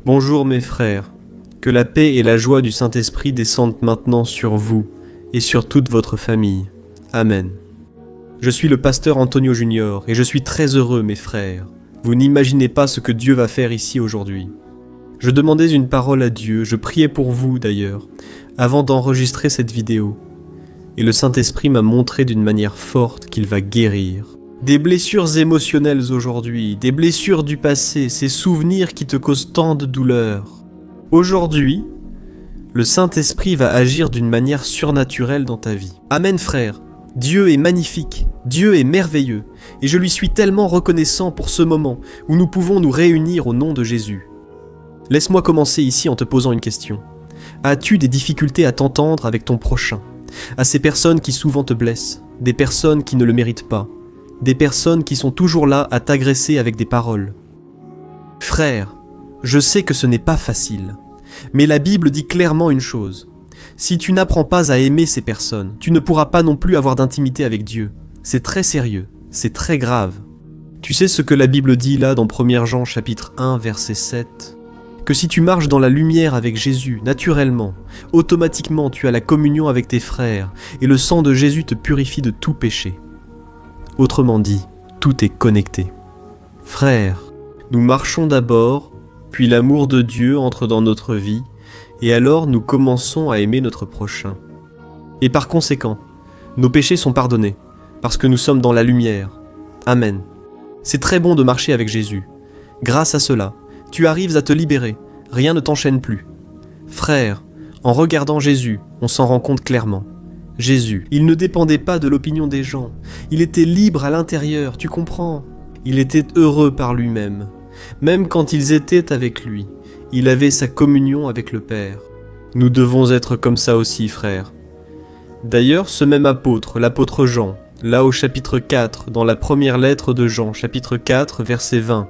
Bonjour mes frères, que la paix et la joie du Saint-Esprit descendent maintenant sur vous et sur toute votre famille. Amen. Je suis le pasteur Antonio Junior et je suis très heureux mes frères. Vous n'imaginez pas ce que Dieu va faire ici aujourd'hui. Je demandais une parole à Dieu, je priais pour vous d'ailleurs, avant d'enregistrer cette vidéo. Et le Saint-Esprit m'a montré d'une manière forte qu'il va guérir. Des blessures émotionnelles aujourd'hui, des blessures du passé, ces souvenirs qui te causent tant de douleur. Aujourd'hui, le Saint-Esprit va agir d'une manière surnaturelle dans ta vie. Amen frère, Dieu est magnifique, Dieu est merveilleux, et je lui suis tellement reconnaissant pour ce moment où nous pouvons nous réunir au nom de Jésus. Laisse-moi commencer ici en te posant une question. As-tu des difficultés à t'entendre avec ton prochain, à ces personnes qui souvent te blessent, des personnes qui ne le méritent pas, des personnes qui sont toujours là à t'agresser avec des paroles? Frère, je sais que ce n'est pas facile, mais la Bible dit clairement une chose. Si tu n'apprends pas à aimer ces personnes, tu ne pourras pas non plus avoir d'intimité avec Dieu. C'est très sérieux, c'est très grave. Tu sais ce que la Bible dit là dans 1 Jean chapitre 1 verset 7 ? Que si tu marches dans la lumière avec Jésus, naturellement, automatiquement tu as la communion avec tes frères, et le sang de Jésus te purifie de tout péché. Autrement dit, tout est connecté. Frères, nous marchons d'abord, puis l'amour de Dieu entre dans notre vie, et alors nous commençons à aimer notre prochain. Et par conséquent, nos péchés sont pardonnés, parce que nous sommes dans la lumière. Amen. C'est très bon de marcher avec Jésus. Grâce à cela, tu arrives à te libérer, rien ne t'enchaîne plus. Frère, en regardant Jésus, on s'en rend compte clairement. Jésus, il ne dépendait pas de l'opinion des gens, il était libre à l'intérieur, tu comprends? Il était heureux par lui-même. Même quand ils étaient avec lui, il avait sa communion avec le Père. Nous devons être comme ça aussi, frères. D'ailleurs, ce même apôtre, l'apôtre Jean, là au chapitre 4, dans la première lettre de Jean, chapitre 4, verset 20,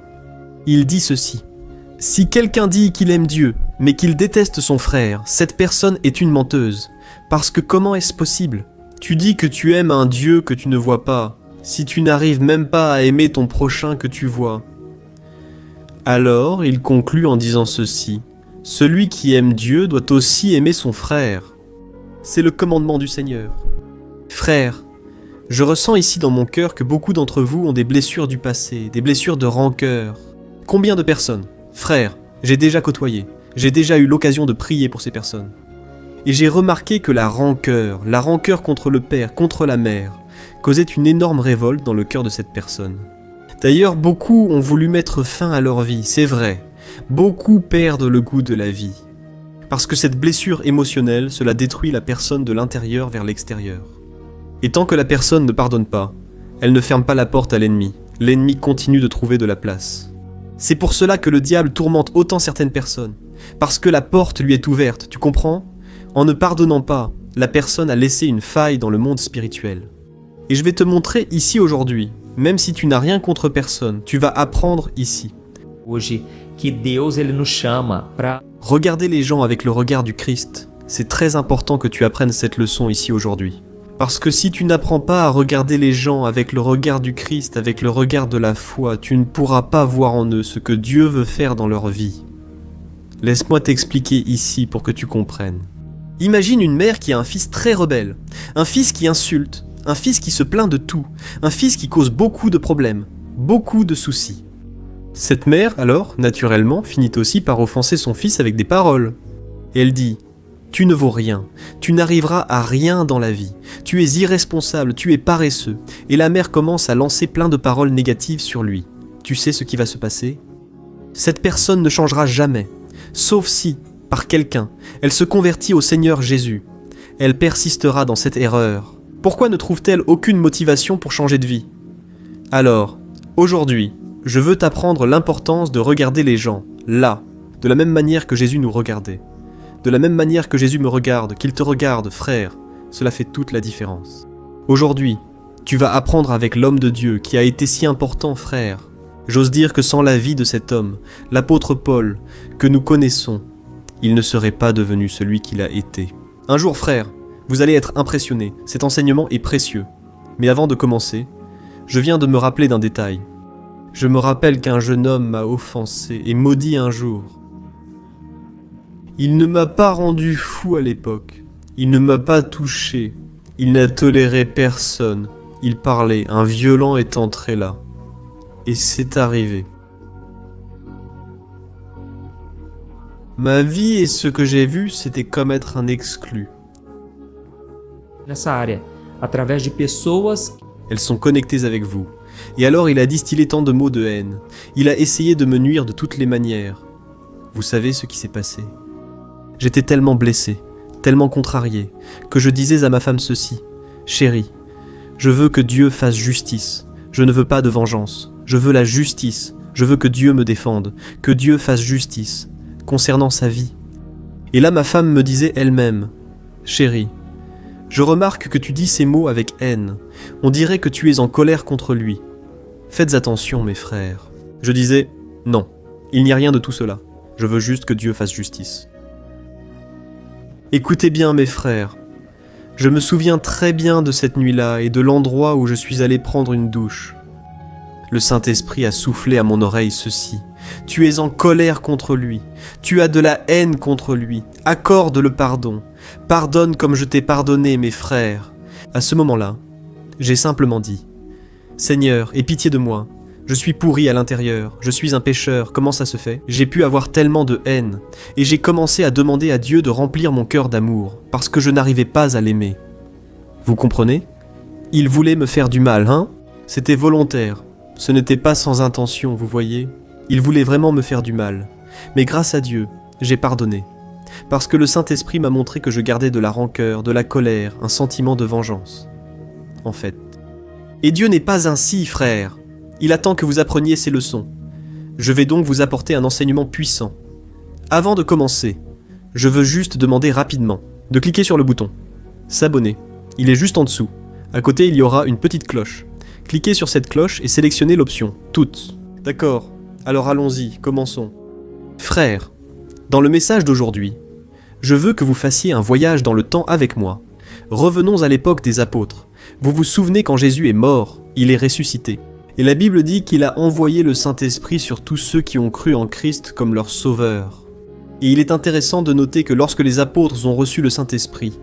il dit ceci. « Si quelqu'un dit qu'il aime Dieu, mais qu'il déteste son frère, cette personne est une menteuse. Parce que comment est-ce possible? Tu dis que tu aimes un Dieu que tu ne vois pas, si tu n'arrives même pas à aimer ton prochain que tu vois. » Alors, il conclut en disant ceci. « Celui qui aime Dieu doit aussi aimer son frère. » C'est le commandement du Seigneur. Frères, je ressens ici dans mon cœur que beaucoup d'entre vous ont des blessures du passé, des blessures de rancœur. Combien de personnes? Frères, j'ai déjà côtoyé, j'ai déjà eu l'occasion de prier pour ces personnes. Et j'ai remarqué que la rancœur contre le père, contre la mère, causait une énorme révolte dans le cœur de cette personne. D'ailleurs, beaucoup ont voulu mettre fin à leur vie, c'est vrai. Beaucoup perdent le goût de la vie. Parce que cette blessure émotionnelle, cela détruit la personne de l'intérieur vers l'extérieur. Et tant que la personne ne pardonne pas, elle ne ferme pas la porte à l'ennemi. L'ennemi continue de trouver de la place. C'est pour cela que le diable tourmente autant certaines personnes. Parce que la porte lui est ouverte, tu comprends? En ne pardonnant pas, la personne a laissé une faille dans le monde spirituel. Et je vais te montrer ici aujourd'hui, même si tu n'as rien contre personne, tu vas apprendre ici. Hoje que Deus ele nous chama para Regarder les gens avec le regard du Christ, c'est très important que tu apprennes cette leçon ici aujourd'hui. Parce que si tu n'apprends pas à regarder les gens avec le regard du Christ, avec le regard de la foi, tu ne pourras pas voir en eux ce que Dieu veut faire dans leur vie. Laisse-moi t'expliquer ici pour que tu comprennes. Imagine une mère qui a un fils très rebelle, un fils qui insulte, un fils qui se plaint de tout, un fils qui cause beaucoup de problèmes, beaucoup de soucis. Cette mère, alors, naturellement, finit aussi par offenser son fils avec des paroles. Et elle dit « Tu ne vaux rien, tu n'arriveras à rien dans la vie, tu es irresponsable, tu es paresseux. » Et la mère commence à lancer plein de paroles négatives sur lui. Tu sais ce qui va se passer? Cette personne ne changera jamais, sauf si, par quelqu'un, elle se convertit au Seigneur Jésus. Elle persistera dans cette erreur. Pourquoi ne trouve-t-elle aucune motivation pour changer de vie? Alors, aujourd'hui, je veux t'apprendre l'importance de regarder les gens, là, de la même manière que Jésus nous regardait. De la même manière que Jésus me regarde, qu'il te regarde, frère, cela fait toute la différence. Aujourd'hui, tu vas apprendre avec l'homme de Dieu qui a été si important, frère. J'ose dire que sans la vie de cet homme, l'apôtre Paul, que nous connaissons, il ne serait pas devenu celui qu'il a été. Un jour, frère, vous allez être impressionnés, cet enseignement est précieux. Mais avant de commencer, je viens de me rappeler d'un détail. Je me rappelle qu'un jeune homme m'a offensé et maudit un jour. Il ne m'a pas rendu fou à l'époque. Il ne m'a pas touché. Il n'a toléré personne. Il parlait, un violent est entré là. Et c'est arrivé. Ma vie et ce que j'ai vu, c'était comme être un exclu. Nessa área, através de pessoas. Elles sont connectées avec vous. Et alors il a distillé tant de mots de haine. Il a essayé de me nuire de toutes les manières. Vous savez ce qui s'est passé. J'étais tellement blessé, tellement contrarié, que je disais à ma femme ceci. Chérie, je veux que Dieu fasse justice. Je ne veux pas de vengeance. Je veux la justice. Je veux que Dieu me défende. Que Dieu fasse justice. Concernant sa vie. Et là ma femme me disait elle-même. Chérie, je remarque que tu dis ces mots avec haine. On dirait que tu es en colère contre lui. Faites attention, mes frères. Je disais, non, il n'y a rien de tout cela. Je veux juste que Dieu fasse justice. Écoutez bien, mes frères. Je me souviens très bien de cette nuit-là et de l'endroit où je suis allé prendre une douche. Le Saint-Esprit a soufflé à mon oreille ceci. Tu es en colère contre lui. Tu as de la haine contre lui. Accorde le pardon. Pardonne comme je t'ai pardonné, mes frères. À ce moment-là, j'ai simplement dit « Seigneur, aie pitié de moi. Je suis pourri à l'intérieur. Je suis un pécheur. Comment ça se fait ? J'ai pu avoir tellement de haine. Et j'ai commencé à demander à Dieu de remplir mon cœur d'amour, parce que je n'arrivais pas à l'aimer. Vous comprenez ? Il voulait me faire du mal, hein ? C'était volontaire. Ce n'était pas sans intention, vous voyez ? Il voulait vraiment me faire du mal. Mais grâce à Dieu, j'ai pardonné. Parce que le Saint-Esprit m'a montré que je gardais de la rancœur, de la colère, un sentiment de vengeance. En fait. Et Dieu n'est pas ainsi, frère. Il attend que vous appreniez ces leçons. Je vais donc vous apporter un enseignement puissant. Avant de commencer, je veux juste demander rapidement de cliquer sur le bouton « S'abonner ». Il est juste en dessous. À côté, il y aura une petite cloche. Cliquez sur cette cloche et sélectionnez l'option « Toutes ». D'accord, alors allons-y, commençons. Frères, dans le message d'aujourd'hui, je veux que vous fassiez un voyage dans le temps avec moi. Revenons à l'époque des apôtres. Vous vous souvenez quand Jésus est mort, il est ressuscité. Et la Bible dit qu'il a envoyé le Saint-Esprit sur tous ceux qui ont cru en Christ comme leur sauveur. Et il est intéressant de noter que lorsque les apôtres ont reçu le Saint-Esprit,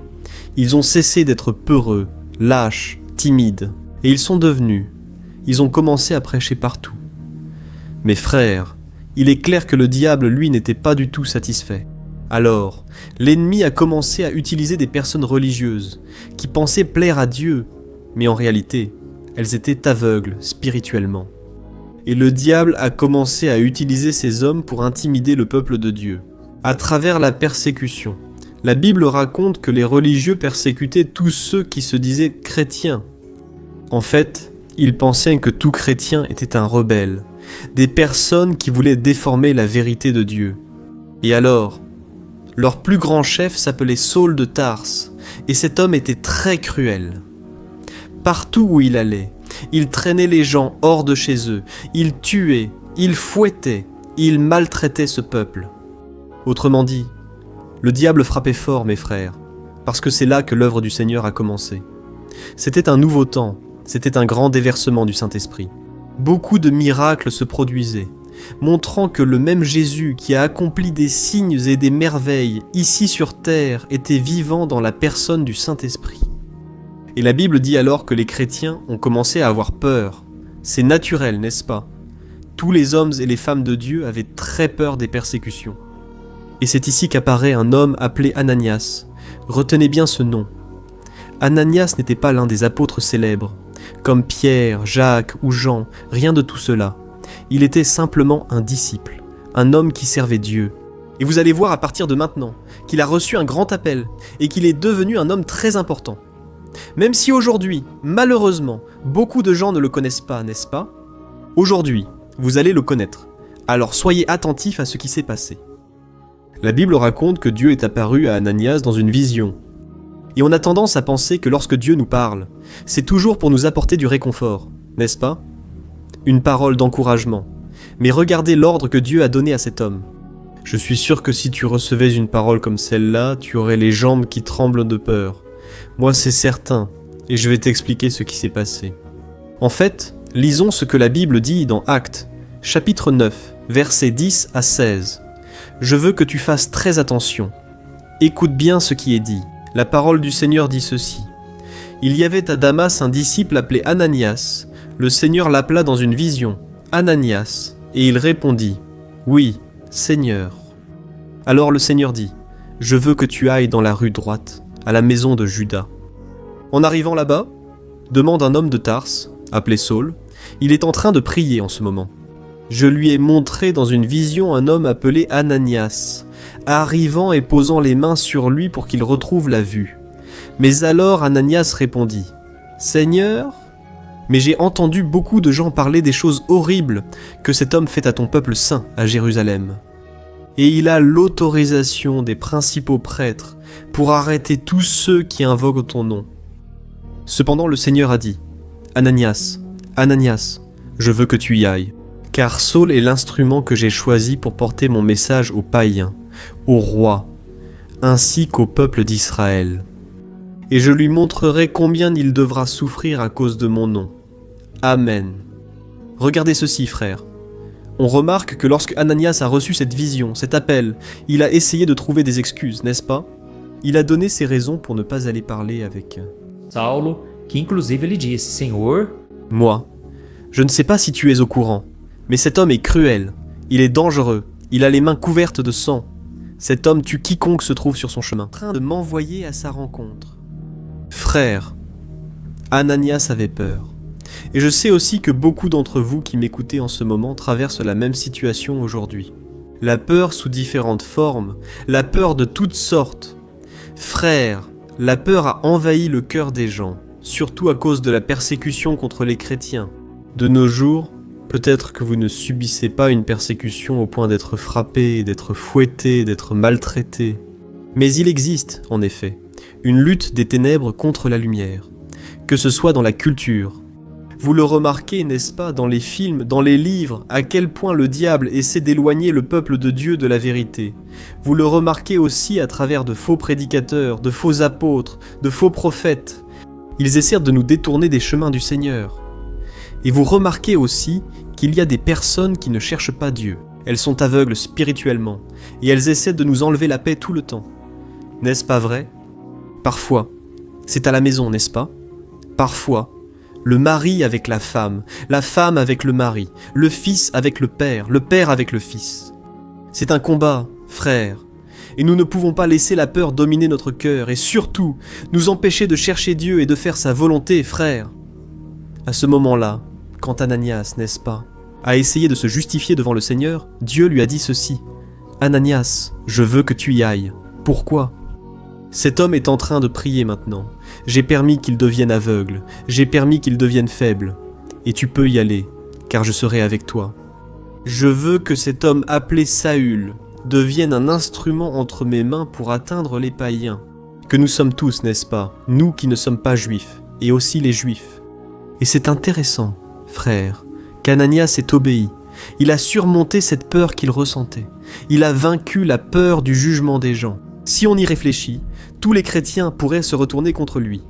ils ont cessé d'être peureux, lâches, timides. Et ils ont commencé à prêcher partout. Mes frères, il est clair que le diable, lui, n'était pas du tout satisfait. Alors, l'ennemi a commencé à utiliser des personnes religieuses, qui pensaient plaire à Dieu, mais en réalité, elles étaient aveugles spirituellement. Et le diable a commencé à utiliser ces hommes pour intimider le peuple de Dieu, à travers la persécution. La Bible raconte que les religieux persécutaient tous ceux qui se disaient chrétiens. En fait, ils pensaient que tout chrétien était un rebelle, des personnes qui voulaient déformer la vérité de Dieu. Et alors, leur plus grand chef s'appelait Saul de Tarse, et cet homme était très cruel. Partout où il allait, il traînait les gens hors de chez eux, il tuait, il fouettait, il maltraitait ce peuple. Autrement dit, le diable frappait fort, mes frères, parce que c'est là que l'œuvre du Seigneur a commencé. C'était un nouveau temps, c'était un grand déversement du Saint-Esprit. Beaucoup de miracles se produisaient, montrant que le même Jésus qui a accompli des signes et des merveilles ici sur terre était vivant dans la personne du Saint-Esprit. Et la Bible dit alors que les chrétiens ont commencé à avoir peur. C'est naturel, n'est-ce pas ? Tous les hommes et les femmes de Dieu avaient très peur des persécutions. Et c'est ici qu'apparaît un homme appelé Ananias. Retenez bien ce nom. Ananias n'était pas l'un des apôtres célèbres, comme Pierre, Jacques ou Jean, rien de tout cela. Il était simplement un disciple, un homme qui servait Dieu. Et vous allez voir à partir de maintenant qu'il a reçu un grand appel et qu'il est devenu un homme très important. Même si aujourd'hui, malheureusement, beaucoup de gens ne le connaissent pas, n'est-ce pas ? Aujourd'hui, vous allez le connaître. Alors soyez attentifs à ce qui s'est passé. La Bible raconte que Dieu est apparu à Ananias dans une vision. Et on a tendance à penser que lorsque Dieu nous parle, c'est toujours pour nous apporter du réconfort, n'est-ce pas ? Une parole d'encouragement. Mais regardez l'ordre que Dieu a donné à cet homme. Je suis sûr que si tu recevais une parole comme celle-là, tu aurais les jambes qui tremblent de peur. Moi, c'est certain, et je vais t'expliquer ce qui s'est passé. En fait, lisons ce que la Bible dit dans Actes, chapitre 9, versets 10 à 16. je veux que tu fasses très attention. Écoute bien ce qui est dit. La parole du Seigneur dit ceci. Il y avait à Damas un disciple appelé Ananias. Le Seigneur l'appela dans une vision. Ananias. Et il répondit. Oui, Seigneur. Alors le Seigneur dit. Je veux que tu ailles dans la rue droite, à la maison de Judas. En arrivant là-bas, demande un homme de Tarse, appelé Saul. Il est en train de prier en ce moment. Je lui ai montré dans une vision un homme appelé Ananias, arrivant et posant les mains sur lui pour qu'il retrouve la vue. Mais alors Ananias répondit, « Seigneur, mais j'ai entendu beaucoup de gens parler des choses horribles que cet homme fait à ton peuple saint à Jérusalem. Et il a l'autorisation des principaux prêtres pour arrêter tous ceux qui invoquent ton nom. » Cependant le Seigneur a dit, « Ananias, Ananias, je veux que tu y ailles, car Saul est l'instrument que j'ai choisi pour porter mon message aux païens, aux rois, ainsi qu'au peuple d'Israël. Et je lui montrerai combien il devra souffrir à cause de mon nom. Amen. » Regardez ceci, frères. On remarque que lorsque Ananias a reçu cette vision, cet appel, il a essayé de trouver des excuses, n'est-ce pas? Il a donné ses raisons pour ne pas aller parler avec Saulo, que inclusive ele disse, Senhor, moi. Je ne sais pas si tu es au courant, mais cet homme est cruel, il est dangereux, il a les mains couvertes de sang. Cet homme tue quiconque se trouve sur son chemin, en train de m'envoyer à sa rencontre. Frère, Ananias avait peur. Et je sais aussi que beaucoup d'entre vous qui m'écoutez en ce moment traversent la même situation aujourd'hui. La peur sous différentes formes, la peur de toutes sortes. Frère, la peur a envahi le cœur des gens, surtout à cause de la persécution contre les chrétiens. De nos jours, peut-être que vous ne subissez pas une persécution au point d'être frappé, d'être fouetté, d'être maltraité. Mais il existe, en effet, une lutte des ténèbres contre la lumière, que ce soit dans la culture. Vous le remarquez, n'est-ce pas, dans les films, dans les livres, à quel point le diable essaie d'éloigner le peuple de Dieu de la vérité. Vous le remarquez aussi à travers de faux prédicateurs, de faux apôtres, de faux prophètes. Ils essaient de nous détourner des chemins du Seigneur. Et vous remarquez aussi qu'il y a des personnes qui ne cherchent pas Dieu. Elles sont aveugles spirituellement, et elles essaient de nous enlever la paix tout le temps. N'est-ce pas vrai? Parfois, c'est à la maison, n'est-ce pas? Parfois, le mari avec la femme avec le mari, le fils avec le père avec le fils. C'est un combat, frère, et nous ne pouvons pas laisser la peur dominer notre cœur, et surtout, nous empêcher de chercher Dieu et de faire sa volonté, frère. À ce moment-là, quand Ananias, n'est-ce pas, a essayé de se justifier devant le Seigneur, Dieu lui a dit ceci. « Ananias, je veux que tu y ailles. Pourquoi ? Cet homme est en train de prier maintenant. J'ai permis qu'il devienne aveugle, j'ai permis qu'il devienne faible. Et tu peux y aller, car je serai avec toi. Je veux que cet homme appelé Saül devienne un instrument entre mes mains pour atteindre les païens. Que nous sommes tous, n'est-ce pas, nous qui ne sommes pas juifs, et aussi les juifs. Et c'est intéressant, frère, qu'Ananias ait obéi. Il a surmonté cette peur qu'il ressentait. Il a vaincu la peur du jugement des gens. Si on y réfléchit, tous les chrétiens pourraient se retourner contre lui.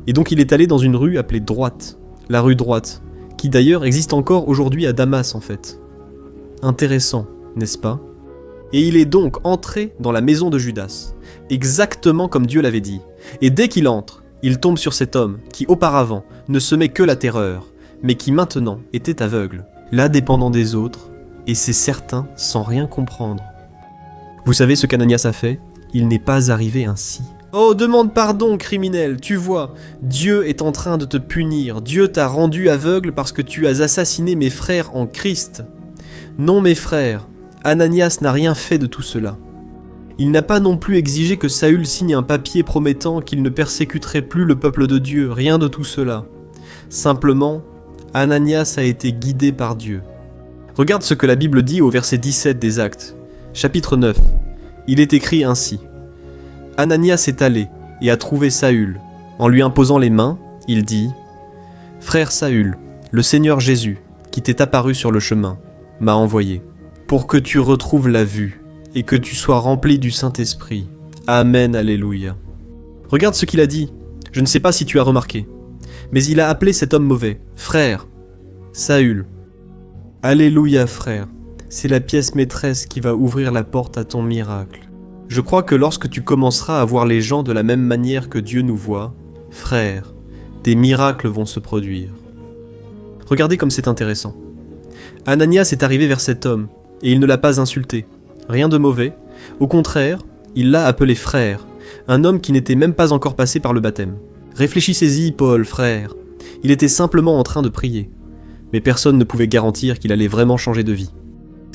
Et donc il est allé dans une rue appelée Droite, la rue Droite, qui d'ailleurs existe encore aujourd'hui à Damas en fait. Intéressant, n'est-ce pas? Et il est donc entré dans la maison de Judas, exactement comme Dieu l'avait dit. Et dès qu'il entre, il tombe sur cet homme qui auparavant ne semait que la terreur, mais qui maintenant était aveugle, là dépendant des autres, et c'est certain sans rien comprendre. Vous savez ce qu'Ananias a fait? Il n'est pas arrivé ainsi. Oh, demande pardon, criminel, tu vois, Dieu est en train de te punir, Dieu t'a rendu aveugle parce que tu as assassiné mes frères en Christ. Non, mes frères, Ananias n'a rien fait de tout cela. Il n'a pas non plus exigé que Saül signe un papier promettant qu'il ne persécuterait plus le peuple de Dieu, rien de tout cela. Simplement, Ananias a été guidé par Dieu. Regarde ce que la Bible dit au verset 17 des Actes, chapitre 9. Il est écrit ainsi. Ananias est allé et a trouvé Saül. En lui imposant les mains, il dit « Frère Saül, le Seigneur Jésus, qui t'est apparu sur le chemin, m'a envoyé, pour que tu retrouves la vue et que tu sois rempli du Saint-Esprit. Amen, alléluia. » Regarde ce qu'il a dit. Je ne sais pas si tu as remarqué, mais il a appelé cet homme mauvais « Frère, Saül. » Alléluia, frère. C'est la pièce maîtresse qui va ouvrir la porte à ton miracle. Je crois que lorsque tu commenceras à voir les gens de la même manière que Dieu nous voit, frère, des miracles vont se produire. Regardez comme c'est intéressant. Ananias est arrivé vers cet homme, et il ne l'a pas insulté. Rien de mauvais. Au contraire, il l'a appelé frère, un homme qui n'était même pas encore passé par le baptême. Réfléchissez-y, Paul, frère. Il était simplement en train de prier. Mais personne ne pouvait garantir qu'il allait vraiment changer de vie.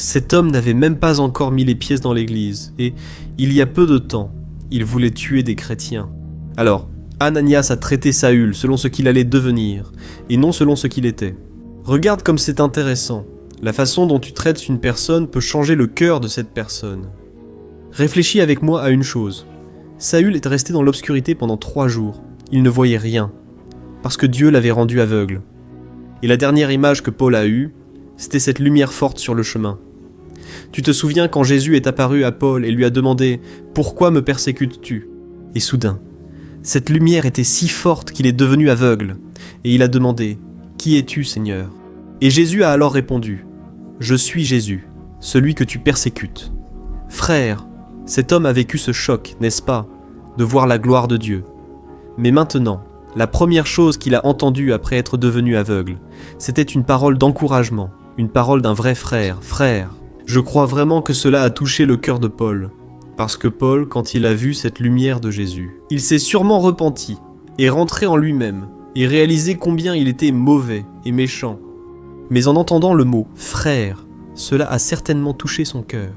Cet homme n'avait même pas encore mis les pieds dans l'église, et, il y a peu de temps, il voulait tuer des chrétiens. Alors, Ananias a traité Saül selon ce qu'il allait devenir, et non selon ce qu'il était. Regarde comme c'est intéressant. La façon dont tu traites une personne peut changer le cœur de cette personne. Réfléchis avec moi à une chose. Saül est resté dans l'obscurité pendant 3 jours. Il ne voyait rien, parce que Dieu l'avait rendu aveugle. Et la dernière image que Paul a eue, c'était cette lumière forte sur le chemin. Tu te souviens quand Jésus est apparu à Paul et lui a demandé « Pourquoi me persécutes-tu » Et soudain, cette lumière était si forte qu'il est devenu aveugle, et il a demandé « Qui es-tu, Seigneur ?» Et Jésus a alors répondu « Je suis Jésus, celui que tu persécutes. » Frère, cet homme a vécu ce choc, n'est-ce pas, de voir la gloire de Dieu. Mais maintenant, la première chose qu'il a entendue après être devenu aveugle, c'était une parole d'encouragement, une parole d'un vrai frère. Frère, je crois vraiment que cela a touché le cœur de Paul. Parce que Paul, quand il a vu cette lumière de Jésus, il s'est sûrement repenti, et rentré en lui-même, et réalisé combien il était mauvais et méchant. Mais en entendant le mot « frère », cela a certainement touché son cœur.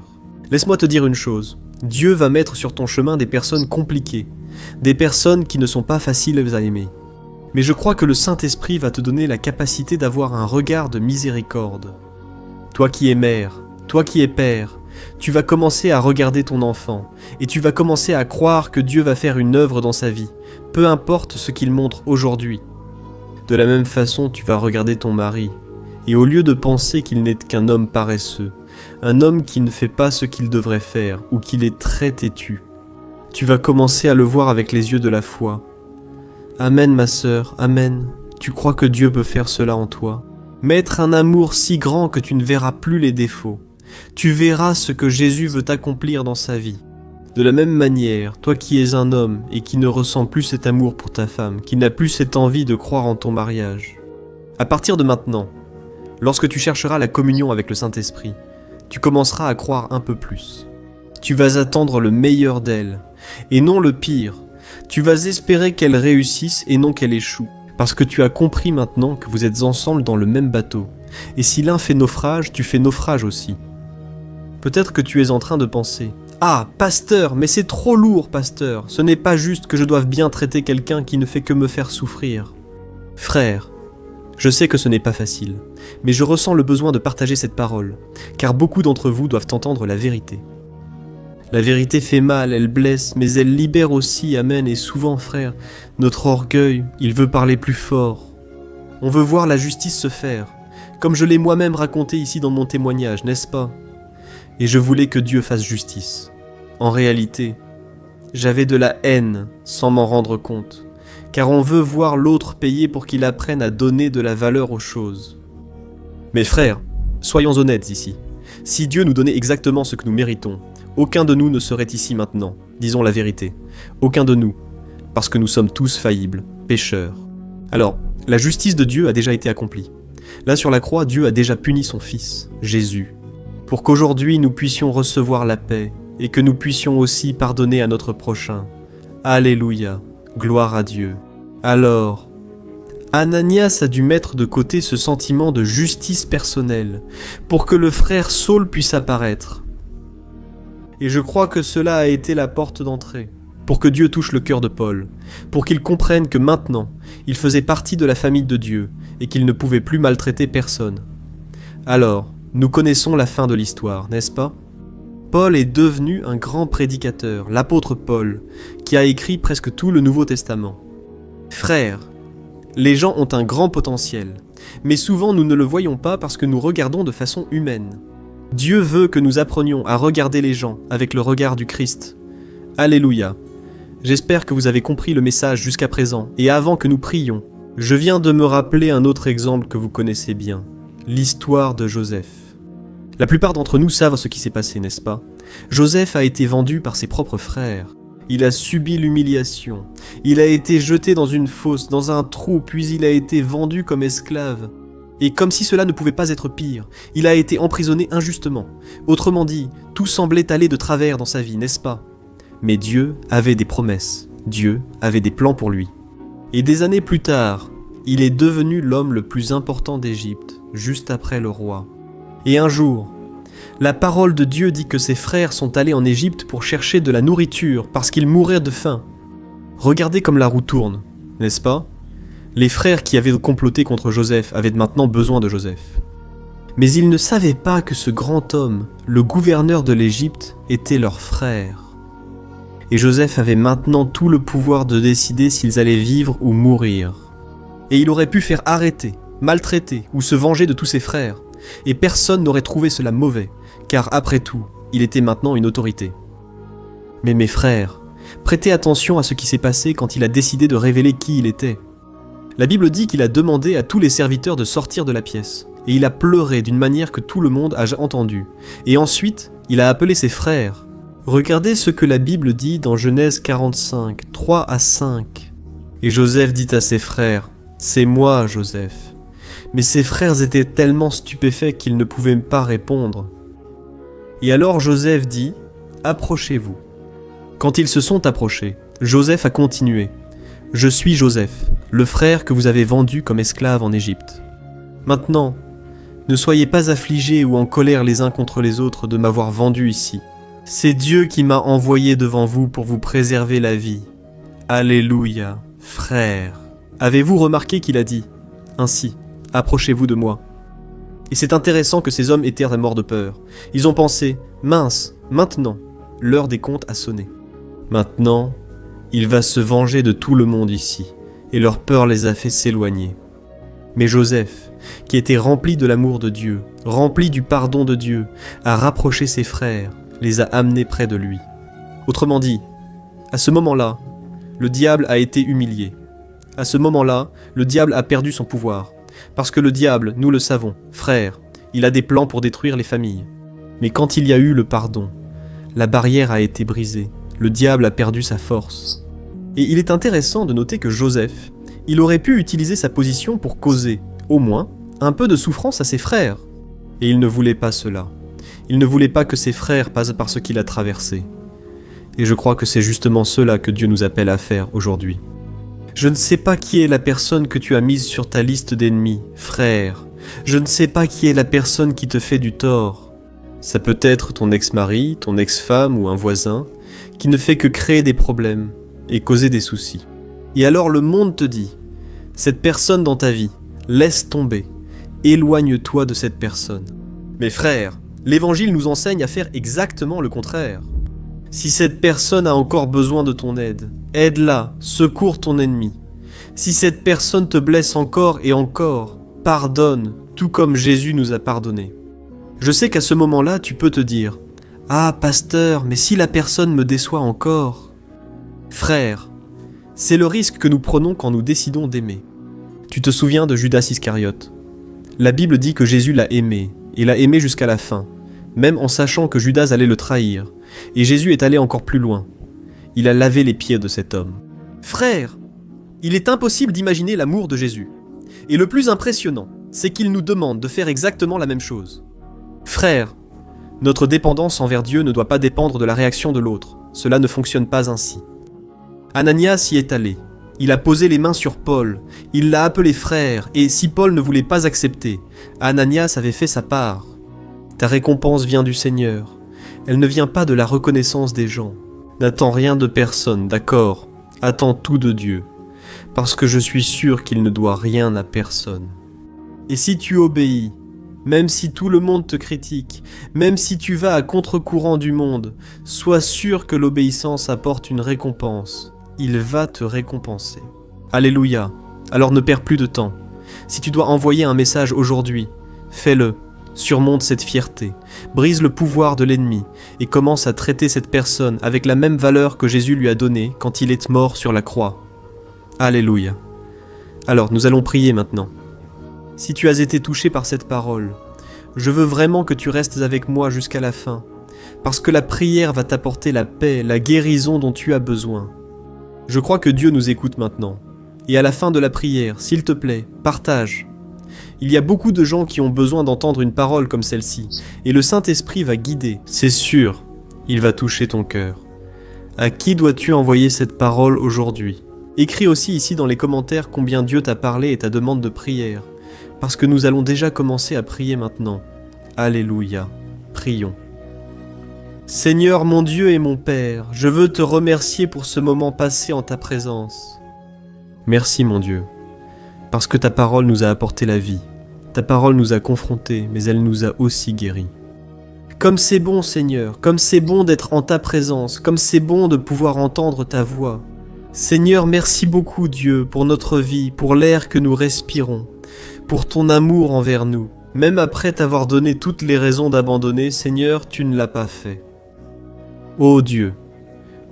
Laisse-moi te dire une chose, Dieu va mettre sur ton chemin des personnes compliquées, des personnes qui ne sont pas faciles à aimer. Mais je crois que le Saint-Esprit va te donner la capacité d'avoir un regard de miséricorde. Toi qui es mère, toi qui es père, tu vas commencer à regarder ton enfant, et tu vas commencer à croire que Dieu va faire une œuvre dans sa vie, peu importe ce qu'il montre aujourd'hui. De la même façon, tu vas regarder ton mari, et au lieu de penser qu'il n'est qu'un homme paresseux, un homme qui ne fait pas ce qu'il devrait faire, ou qu'il est très têtu, tu vas commencer à le voir avec les yeux de la foi. Amen, ma sœur, amen. Tu crois que Dieu peut faire cela en toi? Mettre un amour si grand que tu ne verras plus les défauts. Tu verras ce que Jésus veut accomplir dans sa vie. De la même manière, toi qui es un homme et qui ne ressens plus cet amour pour ta femme, qui n'a plus cette envie de croire en ton mariage, à partir de maintenant, lorsque tu chercheras la communion avec le Saint-Esprit, tu commenceras à croire un peu plus. Tu vas attendre le meilleur d'elle, et non le pire. Tu vas espérer qu'elle réussisse et non qu'elle échoue, parce que tu as compris maintenant que vous êtes ensemble dans le même bateau, et si l'un fait naufrage, tu fais naufrage aussi. Peut-être que tu es en train de penser « Ah, pasteur, mais c'est trop lourd, pasteur, ce n'est pas juste que je doive bien traiter quelqu'un qui ne fait que me faire souffrir. » Frère, je sais que ce n'est pas facile, mais je ressens le besoin de partager cette parole, car beaucoup d'entre vous doivent entendre la vérité. La vérité fait mal, elle blesse, mais elle libère aussi, amen, et souvent, frère, notre orgueil, il veut parler plus fort. On veut voir la justice se faire, comme je l'ai moi-même raconté ici dans mon témoignage, n'est-ce pas? Et je voulais que Dieu fasse justice. En réalité, j'avais de la haine sans m'en rendre compte, car on veut voir l'autre payer pour qu'il apprenne à donner de la valeur aux choses. Mais frères, soyons honnêtes ici. Si Dieu nous donnait exactement ce que nous méritons, aucun de nous ne serait ici maintenant, disons la vérité. Aucun de nous, parce que nous sommes tous faillibles, pécheurs. Alors, la justice de Dieu a déjà été accomplie. Là sur la croix, Dieu a déjà puni son Fils, Jésus, pour qu'aujourd'hui nous puissions recevoir la paix et que nous puissions aussi pardonner à notre prochain. Alléluia, gloire à Dieu. Alors, Ananias a dû mettre de côté ce sentiment de justice personnelle pour que le frère Saul puisse apparaître. Et je crois que cela a été la porte d'entrée, pour que Dieu touche le cœur de Paul, pour qu'il comprenne que maintenant, il faisait partie de la famille de Dieu et qu'il ne pouvait plus maltraiter personne. Alors, nous connaissons la fin de l'histoire, n'est-ce pas? Paul est devenu un grand prédicateur, l'apôtre Paul, qui a écrit presque tout le Nouveau Testament. Frères, les gens ont un grand potentiel, mais souvent nous ne le voyons pas parce que nous regardons de façon humaine. Dieu veut que nous apprenions à regarder les gens avec le regard du Christ. Alléluia. J'espère que vous avez compris le message jusqu'à présent, et avant que nous prions, je viens de me rappeler un autre exemple que vous connaissez bien, l'histoire de Joseph. La plupart d'entre nous savent ce qui s'est passé, n'est-ce pas? Joseph a été vendu par ses propres frères. Il a subi l'humiliation. Il a été jeté dans une fosse, dans un trou, puis il a été vendu comme esclave. Et comme si cela ne pouvait pas être pire, il a été emprisonné injustement. Autrement dit, tout semblait aller de travers dans sa vie, n'est-ce pas? Mais Dieu avait des promesses. Dieu avait des plans pour lui. Et des années plus tard, il est devenu l'homme le plus important d'Égypte, juste après le roi. Et un jour, la parole de Dieu dit que ses frères sont allés en Égypte pour chercher de la nourriture parce qu'ils mouraient de faim. Regardez comme la roue tourne, n'est-ce pas? Les frères qui avaient comploté contre Joseph avaient maintenant besoin de Joseph. Mais ils ne savaient pas que ce grand homme, le gouverneur de l'Égypte, était leur frère. Et Joseph avait maintenant tout le pouvoir de décider s'ils allaient vivre ou mourir. Et il aurait pu faire arrêter, maltraiter ou se venger de tous ses frères. Et personne n'aurait trouvé cela mauvais, car après tout, il était maintenant une autorité. Mais mes frères, prêtez attention à ce qui s'est passé quand il a décidé de révéler qui il était. La Bible dit qu'il a demandé à tous les serviteurs de sortir de la pièce, et il a pleuré d'une manière que tout le monde a entendu. Et ensuite, il a appelé ses frères. Regardez ce que la Bible dit dans Genèse 45, 3 à 5. Et Joseph dit à ses frères, « C'est moi, Joseph. » Mais ses frères étaient tellement stupéfaits qu'ils ne pouvaient pas répondre. Et alors Joseph dit, « Approchez-vous. » Quand ils se sont approchés, Joseph a continué, « Je suis Joseph, le frère que vous avez vendu comme esclave en Égypte. Maintenant, ne soyez pas affligés ou en colère les uns contre les autres de m'avoir vendu ici. C'est Dieu qui m'a envoyé devant vous pour vous préserver la vie. Alléluia, frère. » Avez-vous remarqué qu'il a dit, « Ainsi, approchez-vous de moi. » Et c'est intéressant que ces hommes étaient à mort de peur. Ils ont pensé, « Mince, maintenant, l'heure des comptes a sonné. Maintenant, il va se venger de tout le monde ici. » Et leur peur les a fait s'éloigner. Mais Joseph, qui était rempli de l'amour de Dieu, rempli du pardon de Dieu, a rapproché ses frères, les a amenés près de lui. Autrement dit, à ce moment-là, le diable a été humilié. À ce moment-là, le diable a perdu son pouvoir. Parce que le diable, nous le savons, frère, il a des plans pour détruire les familles. Mais quand il y a eu le pardon, la barrière a été brisée, le diable a perdu sa force. Et il est intéressant de noter que Joseph, il aurait pu utiliser sa position pour causer, au moins, un peu de souffrance à ses frères. Et il ne voulait pas cela. Il ne voulait pas que ses frères passent par ce qu'il a traversé. Et je crois que c'est justement cela que Dieu nous appelle à faire aujourd'hui. Je ne sais pas qui est la personne que tu as mise sur ta liste d'ennemis, frère. Je ne sais pas qui est la personne qui te fait du tort. Ça peut être ton ex-mari, ton ex-femme ou un voisin, qui ne fait que créer des problèmes et causer des soucis. Et alors le monde te dit, cette personne dans ta vie, laisse tomber, éloigne-toi de cette personne. Mais frère, l'Évangile nous enseigne à faire exactement le contraire. Si cette personne a encore besoin de ton aide, aide-la, secours ton ennemi. Si cette personne te blesse encore et encore, pardonne, tout comme Jésus nous a pardonné. Je sais qu'à ce moment-là, tu peux te dire « Ah, pasteur, mais si la personne me déçoit encore ?» Frère, c'est le risque que nous prenons quand nous décidons d'aimer. Tu te souviens de Judas Iscariote? La Bible dit que Jésus l'a aimé, et l'a aimé jusqu'à la fin, même en sachant que Judas allait le trahir. Et Jésus est allé encore plus loin. Il a lavé les pieds de cet homme. Frère, il est impossible d'imaginer l'amour de Jésus. Et le plus impressionnant, c'est qu'il nous demande de faire exactement la même chose. Frère, notre dépendance envers Dieu ne doit pas dépendre de la réaction de l'autre. Cela ne fonctionne pas ainsi. Ananias y est allé. Il a posé les mains sur Paul. Il l'a appelé frère, et si Paul ne voulait pas accepter, Ananias avait fait sa part. Ta récompense vient du Seigneur. Elle ne vient pas de la reconnaissance des gens. N'attends rien de personne, d'accord? Attends tout de Dieu. Parce que je suis sûr qu'il ne doit rien à personne. Et si tu obéis, même si tout le monde te critique, même si tu vas à contre-courant du monde, sois sûr que l'obéissance apporte une récompense. Il va te récompenser. Alléluia. Alors ne perds plus de temps. Si tu dois envoyer un message aujourd'hui, fais-le. Surmonte cette fierté, brise le pouvoir de l'ennemi et commence à traiter cette personne avec la même valeur que Jésus lui a donnée quand il est mort sur la croix. Alléluia. Alors, nous allons prier maintenant. Si tu as été touché par cette parole, Je veux vraiment que tu restes avec moi jusqu'à la fin, parce que la prière va t'apporter la paix, la guérison dont tu as besoin. Je crois que Dieu nous écoute maintenant. Et à la fin de la prière, s'il te plaît, partage. Il y a beaucoup de gens qui ont besoin d'entendre une parole comme celle-ci, et le Saint-Esprit va guider. C'est sûr, il va toucher ton cœur. À qui dois-tu envoyer cette parole aujourd'hui ? Écris aussi ici dans les commentaires combien Dieu t'a parlé et ta demande de prière, parce que nous allons déjà commencer à prier maintenant. Alléluia. Prions. Seigneur mon Dieu et mon Père, je veux te remercier pour ce moment passé en ta présence. Merci mon Dieu, parce que ta parole nous a apporté la vie. Ta parole nous a confrontés, mais elle nous a aussi guéris. Comme c'est bon Seigneur, comme c'est bon d'être en ta présence, comme c'est bon de pouvoir entendre ta voix. Seigneur, merci beaucoup Dieu pour notre vie, pour l'air que nous respirons, pour ton amour envers nous. Même après t'avoir donné toutes les raisons d'abandonner, Seigneur, tu ne l'as pas fait. Ô Dieu,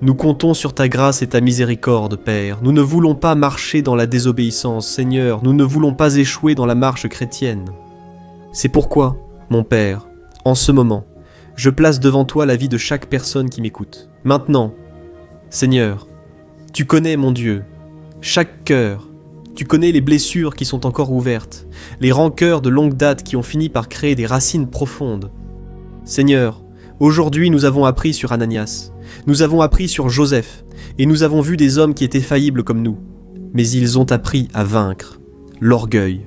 nous comptons sur ta grâce et ta miséricorde, Père. Nous ne voulons pas marcher dans la désobéissance, Seigneur. Nous ne voulons pas échouer dans la marche chrétienne. C'est pourquoi, mon Père, en ce moment, je place devant toi la vie de chaque personne qui m'écoute. Maintenant, Seigneur, tu connais, mon Dieu, chaque cœur. Tu connais les blessures qui sont encore ouvertes, les rancœurs de longue date qui ont fini par créer des racines profondes. Seigneur, aujourd'hui nous avons appris sur Ananias, nous avons appris sur Joseph, et nous avons vu des hommes qui étaient faillibles comme nous. Mais ils ont appris à vaincre l'orgueil.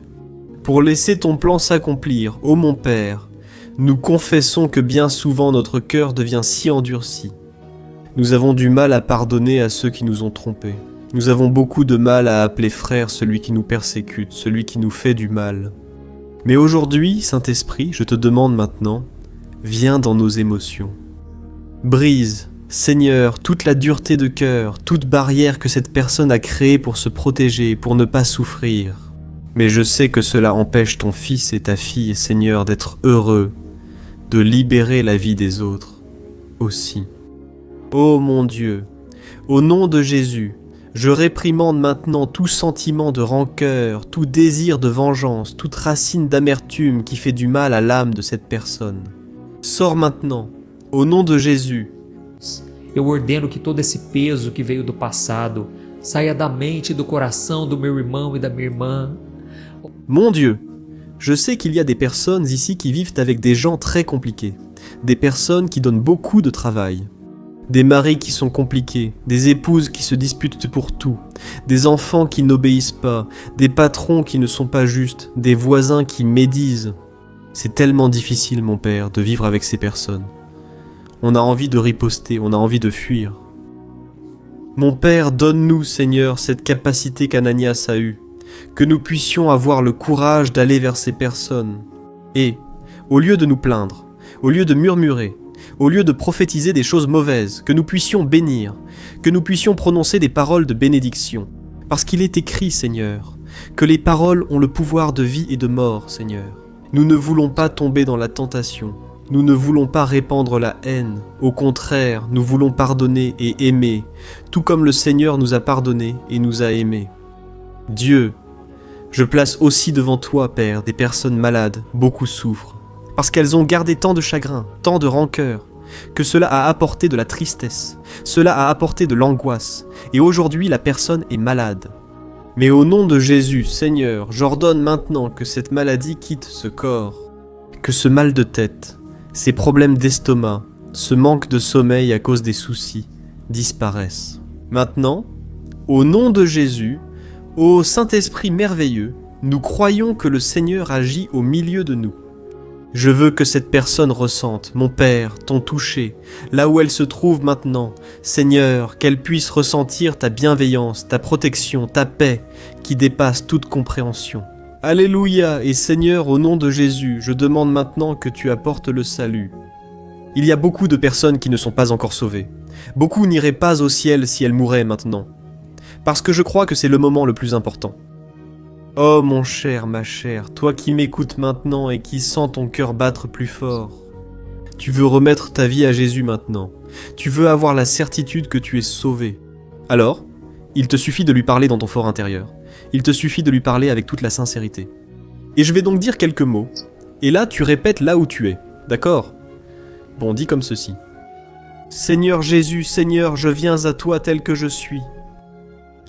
Pour laisser ton plan s'accomplir, ô mon Père, nous confessons que bien souvent notre cœur devient si endurci. Nous avons du mal à pardonner à ceux qui nous ont trompés. Nous avons beaucoup de mal à appeler frère celui qui nous persécute, celui qui nous fait du mal. Mais aujourd'hui, Saint-Esprit, je te demande maintenant, viens dans nos émotions. Brise, Seigneur, toute la dureté de cœur, toute barrière que cette personne a créée pour se protéger, pour ne pas souffrir. Mais je sais que cela empêche ton fils et ta fille, Seigneur, d'être heureux, de libérer la vie des autres aussi. Ô mon Dieu, au nom de Jésus, je réprimande maintenant tout sentiment de rancœur, tout désir de vengeance, toute racine d'amertume qui fait du mal à l'âme de cette personne. Sors maintenant, au nom de Jésus. Eu ordeno que todo esse peso que veio do passado saia da mente e do coração do meu irmão e da minha irmã. Mon Dieu, je sais qu'il y a des personnes ici qui vivent avec des gens très compliqués, des personnes qui donnent beaucoup de travail. Des maris qui sont compliqués, des épouses qui se disputent pour tout, des enfants qui n'obéissent pas, des patrons qui ne sont pas justes, des voisins qui médisent. C'est tellement difficile, mon Père, de vivre avec ces personnes. On a envie de riposter, on a envie de fuir. Mon Père, donne-nous, Seigneur, cette capacité qu'Ananias a eue, que nous puissions avoir le courage d'aller vers ces personnes. Et, au lieu de nous plaindre, au lieu de murmurer, au lieu de prophétiser des choses mauvaises, que nous puissions bénir, que nous puissions prononcer des paroles de bénédiction. Parce qu'il est écrit, Seigneur, que les paroles ont le pouvoir de vie et de mort, Seigneur. Nous ne voulons pas tomber dans la tentation. Nous ne voulons pas répandre la haine. Au contraire, nous voulons pardonner et aimer, tout comme le Seigneur nous a pardonné et nous a aimés. Dieu, je place aussi devant toi, Père, des personnes malades, beaucoup souffrent. Parce qu'elles ont gardé tant de chagrin, tant de rancœur, que cela a apporté de la tristesse, cela a apporté de l'angoisse, et aujourd'hui la personne est malade. Mais au nom de Jésus, Seigneur, j'ordonne maintenant que cette maladie quitte ce corps, que ce mal de tête, ces problèmes d'estomac, ce manque de sommeil à cause des soucis, disparaissent. Maintenant, au nom de Jésus, ô Saint-Esprit merveilleux, nous croyons que le Seigneur agit au milieu de nous. Je veux que cette personne ressente, mon Père, ton toucher, là où elle se trouve maintenant. Seigneur, qu'elle puisse ressentir ta bienveillance, ta protection, ta paix, qui dépasse toute compréhension. Alléluia, et Seigneur, au nom de Jésus, je demande maintenant que tu apportes le salut. Il y a beaucoup de personnes qui ne sont pas encore sauvées. Beaucoup n'iraient pas au ciel si elles mouraient maintenant. Parce que je crois que c'est le moment le plus important. Oh mon cher, ma chère, toi qui m'écoutes maintenant et qui sens ton cœur battre plus fort. Tu veux remettre ta vie à Jésus maintenant. Tu veux avoir la certitude que tu es sauvé. Alors, il te suffit de lui parler dans ton fort intérieur. Il te suffit de lui parler avec toute la sincérité. Et je vais donc dire quelques mots, Et là, tu répètes là où tu es, d'accord? Bon, dis comme ceci. Seigneur Jésus, Seigneur, je viens à toi tel que je suis.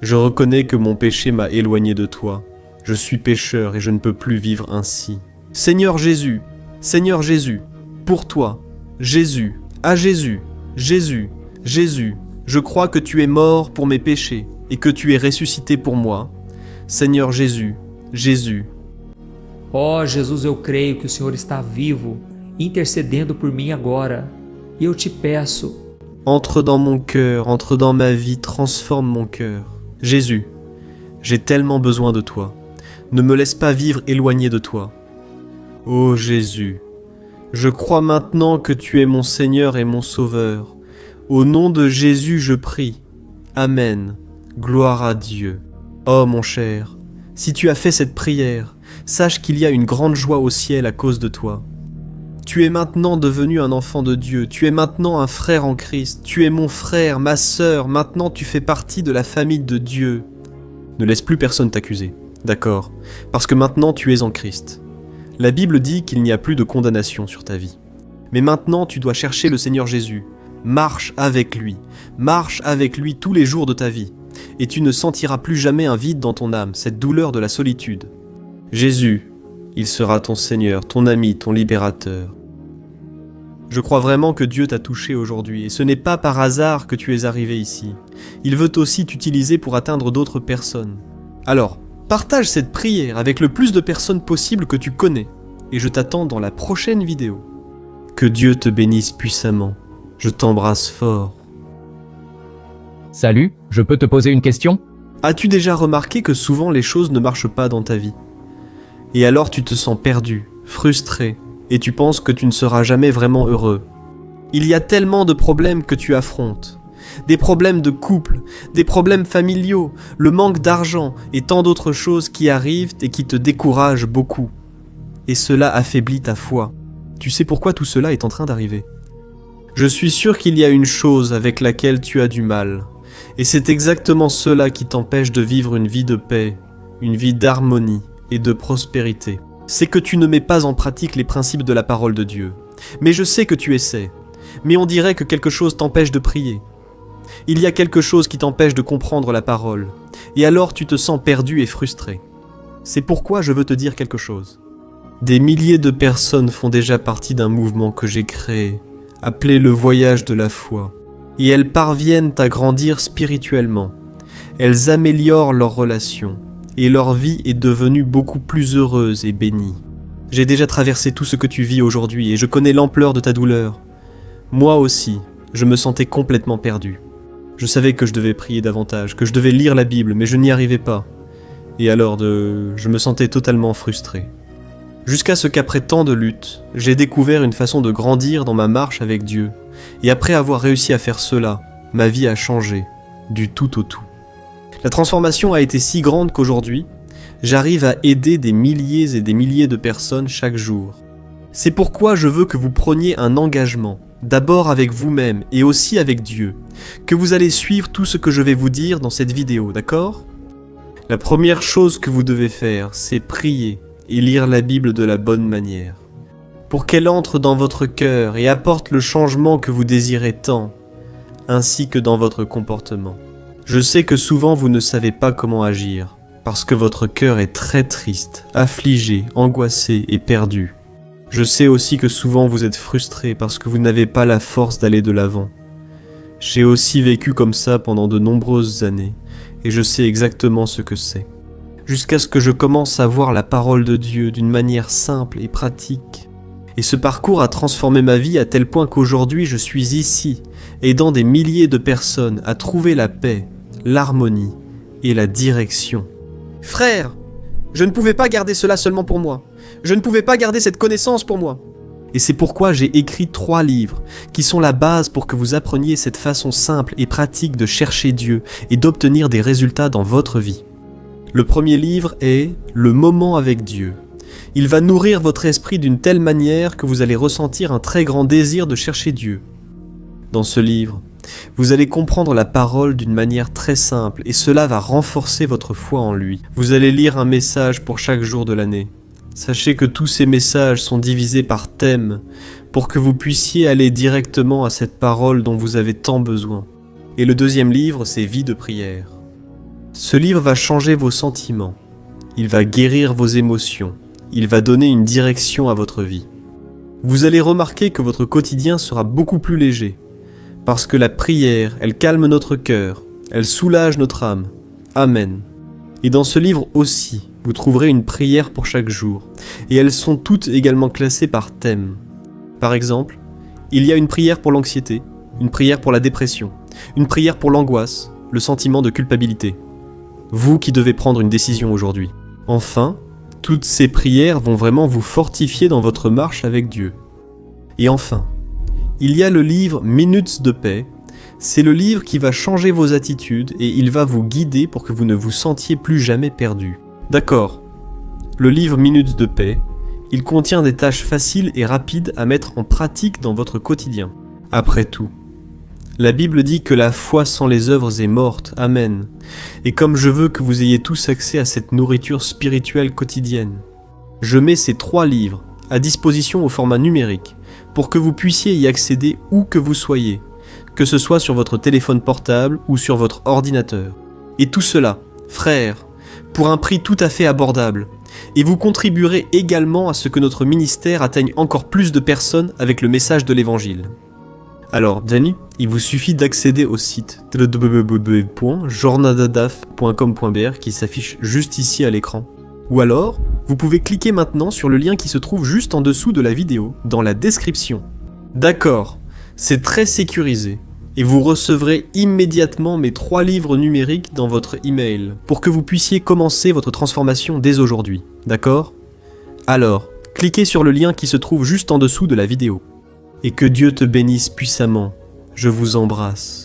Je reconnais que mon péché m'a éloigné de toi. Je suis pécheur et je ne peux plus vivre ainsi. Seigneur Jésus, pour toi, Jésus, à Jésus, Jésus, Jésus, je crois que tu es mort pour mes péchés et que tu es ressuscité pour moi. Seigneur Jésus, Jésus. Ó Jesus, eu creio que o Senhor está vivo, intercedendo por mim agora. E eu te peço, Entre dans mon cœur, entre dans ma vie, transforme mon cœur. Jésus, j'ai tellement besoin de toi. Ne me laisse pas vivre éloigné de toi. Ô Jésus, je crois maintenant que tu es mon Seigneur et mon Sauveur. Au nom de Jésus, je prie. Amen. Gloire à Dieu. Oh mon cher, si tu as fait cette prière, sache qu'il y a une grande joie au ciel à cause de toi. Tu es maintenant devenu un enfant de Dieu, tu es maintenant un frère en Christ, tu es mon frère, ma sœur, maintenant tu fais partie de la famille de Dieu. Ne laisse plus personne t'accuser, d'accord? Parce que maintenant tu es en Christ. La Bible dit qu'il n'y a plus de condamnation sur ta vie. Mais maintenant tu dois chercher le Seigneur Jésus. Marche avec lui tous les jours de ta vie, et tu ne sentiras plus jamais un vide dans ton âme, cette douleur de la solitude. Jésus, il sera ton Seigneur, ton ami, ton libérateur. Je crois vraiment que Dieu t'a touché aujourd'hui, et ce n'est pas par hasard que tu es arrivé ici. Il veut aussi t'utiliser pour atteindre d'autres personnes. Alors, partage cette prière avec le plus de personnes possible que tu connais, et je t'attends dans la prochaine vidéo. Que Dieu te bénisse puissamment. Je t'embrasse fort. Salut, je peux te poser une question? As-tu déjà remarqué que souvent les choses ne marchent pas dans ta vie? Et alors tu te sens perdu, frustré, et tu penses que tu ne seras jamais vraiment heureux. Il y a tellement de problèmes que tu affrontes. Des problèmes de couple, des problèmes familiaux, le manque d'argent et tant d'autres choses qui arrivent et qui te découragent beaucoup. Et cela affaiblit ta foi. Tu sais pourquoi tout cela est en train d'arriver? Je suis sûr qu'il y a une chose avec laquelle tu as du mal. Et c'est exactement cela qui t'empêche de vivre une vie de paix, une vie d'harmonie et de prospérité. C'est que tu ne mets pas en pratique les principes de la parole de Dieu. Mais je sais que tu essaies. Mais on dirait que quelque chose t'empêche de prier. Il y a quelque chose qui t'empêche de comprendre la parole. Et alors tu te sens perdu et frustré. C'est pourquoi je veux te dire quelque chose. Des milliers de personnes font déjà partie d'un mouvement que j'ai créé, appelé le voyage de la foi. Et elles parviennent à grandir spirituellement. Elles améliorent leurs relations. Et leur vie est devenue beaucoup plus heureuse et bénie. J'ai déjà traversé tout ce que tu vis aujourd'hui et je connais l'ampleur de ta douleur. Moi aussi, je me sentais complètement perdu. Je savais que je devais prier davantage, que je devais lire la Bible, mais je n'y arrivais pas. Et alors je me sentais totalement frustré. Jusqu'à ce qu'après tant de luttes, j'ai découvert une façon de grandir dans ma marche avec Dieu. Et après avoir réussi à faire cela, ma vie a changé, du tout au tout. La transformation a été si grande qu'aujourd'hui, j'arrive à aider des milliers et des milliers de personnes chaque jour. C'est pourquoi je veux que vous preniez un engagement, d'abord avec vous-même et aussi avec Dieu, que vous allez suivre tout ce que je vais vous dire dans cette vidéo, d'accord? La première chose que vous devez faire, c'est prier et lire la Bible de la bonne manière, pour qu'elle entre dans votre cœur et apporte le changement que vous désirez tant, ainsi que dans votre comportement. Je sais que souvent vous ne savez pas comment agir, parce que votre cœur est très triste, affligé, angoissé et perdu. Je sais aussi que souvent vous êtes frustré parce que vous n'avez pas la force d'aller de l'avant. J'ai aussi vécu comme ça pendant de nombreuses années, et je sais exactement ce que c'est. Jusqu'à ce que je commence à voir la parole de Dieu d'une manière simple et pratique. Et ce parcours a transformé ma vie à tel point qu'aujourd'hui je suis ici, aidant des milliers de personnes à trouver la paix, l'harmonie et la direction. Frère, je ne pouvais pas garder cela seulement pour moi. Je ne pouvais pas garder cette connaissance pour moi. Et c'est pourquoi j'ai écrit 3 livres qui sont la base pour que vous appreniez cette façon simple et pratique de chercher Dieu et d'obtenir des résultats dans votre vie. Le premier livre est « Le moment avec Dieu ». Il va nourrir votre esprit d'une telle manière que vous allez ressentir un très grand désir de chercher Dieu. Dans ce livre, vous allez comprendre la parole d'une manière très simple et cela va renforcer votre foi en lui. Vous allez lire un message pour chaque jour de l'année. Sachez que tous ces messages sont divisés par thème pour que vous puissiez aller directement à cette parole dont vous avez tant besoin. Et le deuxième livre, c'est Vie de prière. Ce livre va changer vos sentiments, il va guérir vos émotions, il va donner une direction à votre vie. Vous allez remarquer que votre quotidien sera beaucoup plus léger, parce que la prière, elle calme notre cœur, elle soulage notre âme. Amen. Et dans ce livre aussi, vous trouverez une prière pour chaque jour, et elles sont toutes également classées par thème. Par exemple, il y a une prière pour l'anxiété, une prière pour la dépression, une prière pour l'angoisse, le sentiment de culpabilité. Vous qui devez prendre une décision aujourd'hui. Enfin, toutes ces prières vont vraiment vous fortifier dans votre marche avec Dieu. Et enfin, il y a le livre Minutes de paix. C'est le livre qui va changer vos attitudes et il va vous guider pour que vous ne vous sentiez plus jamais perdu. D'accord, le livre Minutes de paix, il contient des tâches faciles et rapides à mettre en pratique dans votre quotidien. Après tout, la Bible dit que la foi sans les œuvres est morte, amen. Et comme je veux que vous ayez tous accès à cette nourriture spirituelle quotidienne, je mets ces 3 livres à disposition au format numérique pour que vous puissiez y accéder où que vous soyez, que ce soit sur votre téléphone portable ou sur votre ordinateur. Et tout cela, frères, pour un prix tout à fait abordable. Et vous contribuerez également à ce que notre ministère atteigne encore plus de personnes avec le message de l'Évangile. Alors, Danny, il vous suffit d'accéder au site www.jornadadaf.com.br qui s'affiche juste ici à l'écran. Ou alors, vous pouvez cliquer maintenant sur le lien qui se trouve juste en dessous de la vidéo, dans la description. D'accord, c'est très sécurisé, et vous recevrez immédiatement mes 3 livres numériques dans votre email, pour que vous puissiez commencer votre transformation dès aujourd'hui, d'accord ? Alors, cliquez sur le lien qui se trouve juste en dessous de la vidéo. Et que Dieu te bénisse puissamment. Je vous embrasse.